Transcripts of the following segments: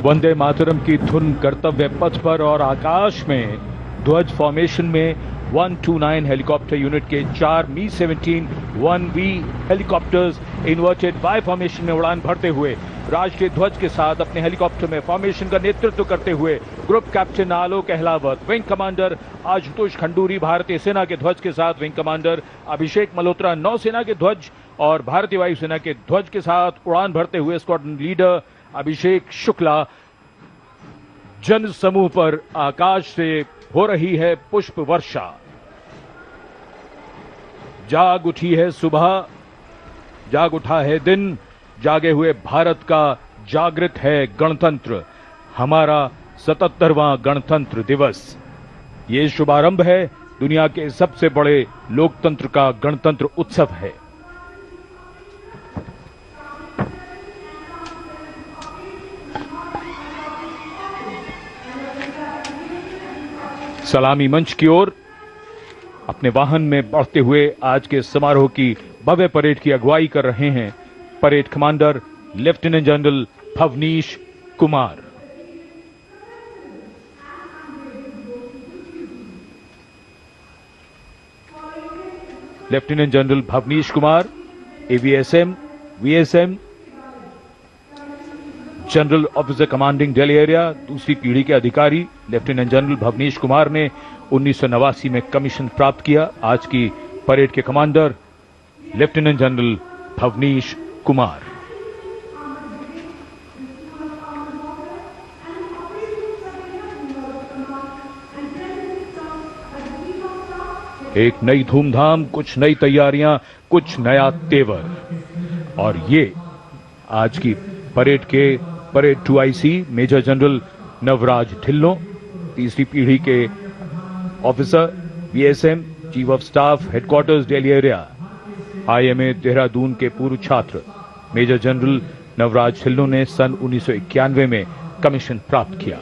वंदे मातरम की धुन कर्तव्य पथ पर और आकाश में ध्वज फॉर्मेशन में 129 हेलीकॉप्टर यूनिट के 4 मी-17 1V helicopters inverted Y formation में उड़ान भरते हुए राष्ट्रीय ध्वज के साथ अपने हेलीकॉप्टर में फॉर्मेशन का नेतृत्व करते हुए ग्रुप कैप्टन आलोक अहलावत, विंग कमांडर आशुतोष खंडूरी, भारतीय सेना के ध्वज के साथ विंग कमांडर अभिषेक मल्होत्रा, नौसेना के ध्वज और भारतीय वायुसेना के ध्वज के साथ उड़ान भरते हुए स्क्वाड्रन लीडर अभिषेक शुक्ला। जन समूह पर आकाश से हो रही है पुष्प वर्षा। जाग उठी है सुबह, जाग उठा है दिन, जागे हुए भारत का जागृत है गणतंत्र, हमारा 77वां गणतंत्र दिवस। ये शुभारंभ है दुनिया के सबसे बड़े लोकतंत्र का गणतंत्र उत्सव है। सलामी मंच की ओर अपने वाहन में बढ़ते हुए आज के समारोह की भव्य परेड की अगुवाई कर रहे हैं parade commander lieutenant general Bhavnish Kumar. Lieutenant general Bhavnish Kumar AVSM VSM general officer commanding Delhi area, दूसरी पीढ़ी के अधिकारी लेफ्टिनेंट जनरल भवनीश कुमार ने 1989 में कमीशन प्राप्त किया। आज की परेड के commander lieutenant general Bhavnish Kumar. एक नई धूमधाम, कुछ नई तैयारियां, कुछ नया तेवर। और ये आज की परेड के parade 2IC Major General Navraj Dhillon, तीसरी पीढ़ी के officer VSM chief of staff headquarters Delhi area, IMA Dehradun के पूर्व छात्र मेजर जनरल नवराज ढिल्लों ने सन 1991 में कमीशन प्राप्त किया।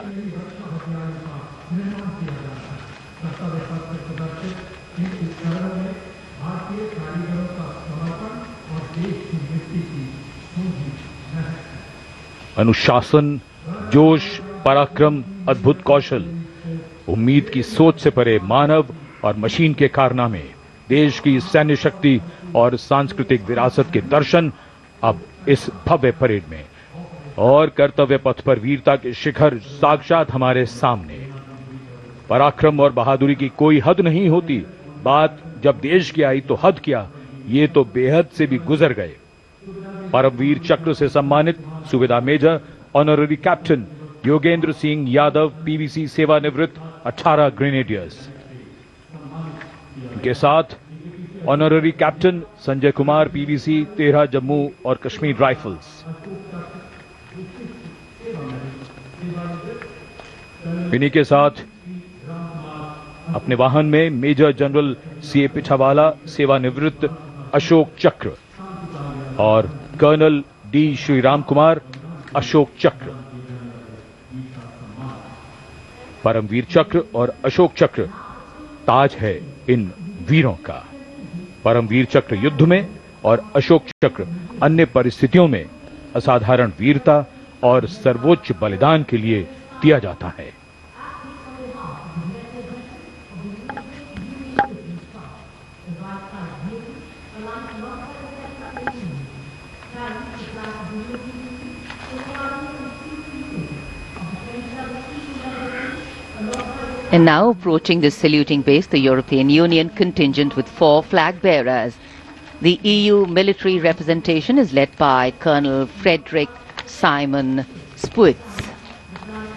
अनुशासन, जोश, पराक्रम, अद्भुत कौशल, उम्मीद की सोच से परे मानव और मशीन के कारनामे, देश की सैन्य शक्ति और सांस्कृतिक विरासत के दर्शन अब इस भव्य परेड में, और कर्तव्य पथ पर वीरता के शिखर साक्षात हमारे सामने। पराक्रम और बहादुरी की कोई हद नहीं होती, बात जब देश की आई तो हद क्या, ये तो बेहद से भी गुजर गए। परमवीर चक्र से सम्मानित Subedar major honorary captain Yogendra Singh Yadav PVC सेवानिवृत्त 18 ग्रेनेडियर्स, इनके साथ honorary captain Sanjay Kumar PVC 13 Jammu और कश्मीर राइफल्स, इन्हीं के साथ अपने वाहन में मेजर जनरल CA पिठावाला सेवानिवृत्त अशोक चक्र और कर्नल D श्रीराम कुमार अशोक चक्र। परमवीर चक्र और अशोक चक्र ताज है इन वीरों का। परमवीर चक्र युद्ध में और अशोक चक्र अन्य परिस्थितियों में असाधारण वीरता और सर्वोच्च बलिदान के लिए दिया जाता है। And now approaching the saluting base, the European Union contingent with 4 flag bearers. The EU military representation is led by Colonel Frederick Simon Spuitz.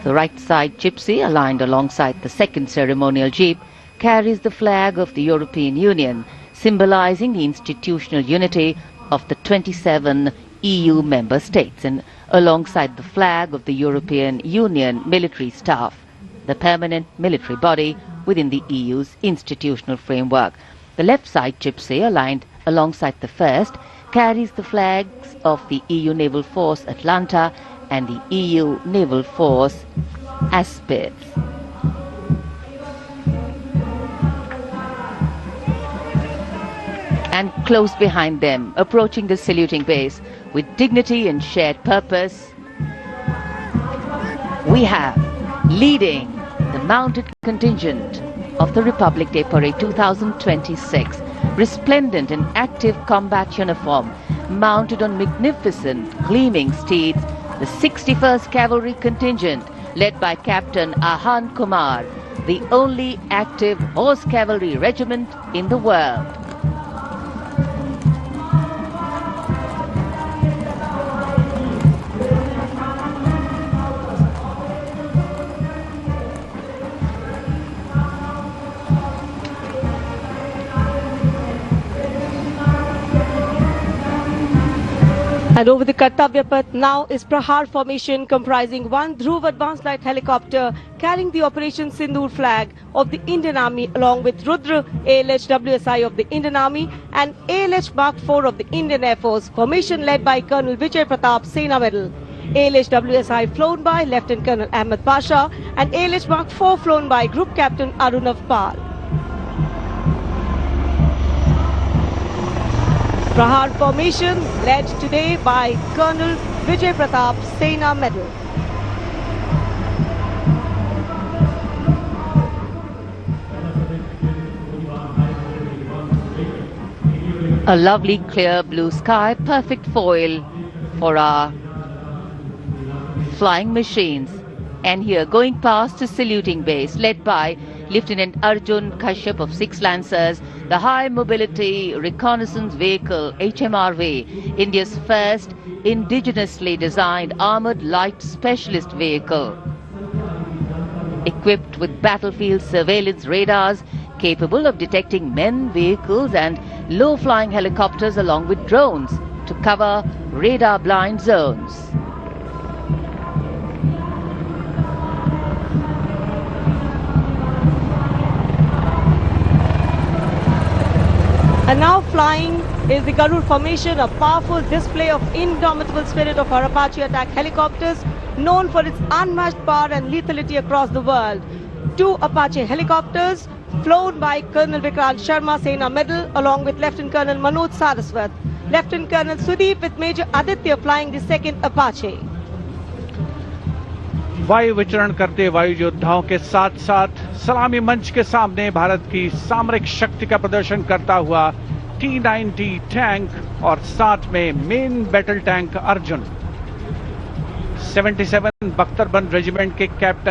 The right side gypsy, aligned alongside the second ceremonial jeep, carries the flag of the European Union, symbolizing the institutional unity of the 27 EU member states, and alongside the flag of the European Union military staff, the permanent military body within the EU's institutional framework. The left side gypsy, aligned alongside the first, carries the flags of the EU Naval Force Atlanta and the EU Naval Force Aspith. And close behind them, approaching the saluting base with dignity and shared purpose, we have leading the mounted contingent of the Republic Day Parade 2026, resplendent in active combat uniform, mounted on magnificent gleaming steeds, the 61st Cavalry Contingent led by Captain Ahan Kumar, the only active horse cavalry regiment in the world. And over the Kartavya Path now is Prahar formation comprising one Dhruv advanced light helicopter carrying the Operation Sindoor flag of the Indian Army along with Rudra ALH WSI of the Indian Army and ALH Mark IV of the Indian Air Force, formation led by Colonel Vijay Pratap Sena Medal. ALH WSI flown by Lieutenant Colonel Ahmed Pasha and ALH Mark IV flown by Group Captain Arunav Pal. Prahar formation led today by Colonel Vijay Pratap Sena Medal. A lovely clear blue sky, perfect foil for our flying machines. And here going past the saluting base led by Lieutenant Arjun Kashyap of 6 Lancers, the High Mobility Reconnaissance Vehicle HMRV, India's first indigenously designed armoured light specialist vehicle. Equipped with battlefield surveillance radars capable of detecting men, vehicles and low-flying helicopters along with drones to cover radar-blind zones. And now flying is the Garud formation, a powerful display of indomitable spirit of our Apache attack helicopters, known for its unmatched power and lethality across the world. 2 Apache helicopters flown by Colonel Vikrant Sharma Sena Medal along with Lieutenant Colonel Manoj Saraswat. Lieutenant Colonel Sudeep with Major Aditya flying the 2nd Apache. वायु विचरण करते वायु योद्धाओं के साथ साथ सलामी मंच के सामने भारत की सामरिक शक्ति का प्रदर्शन करता हुआ T-90 टैंक और साथ में मेन बैटल टैंक अर्जुन। 77 बख्तरबंद रेजिमेंट के कैप्टन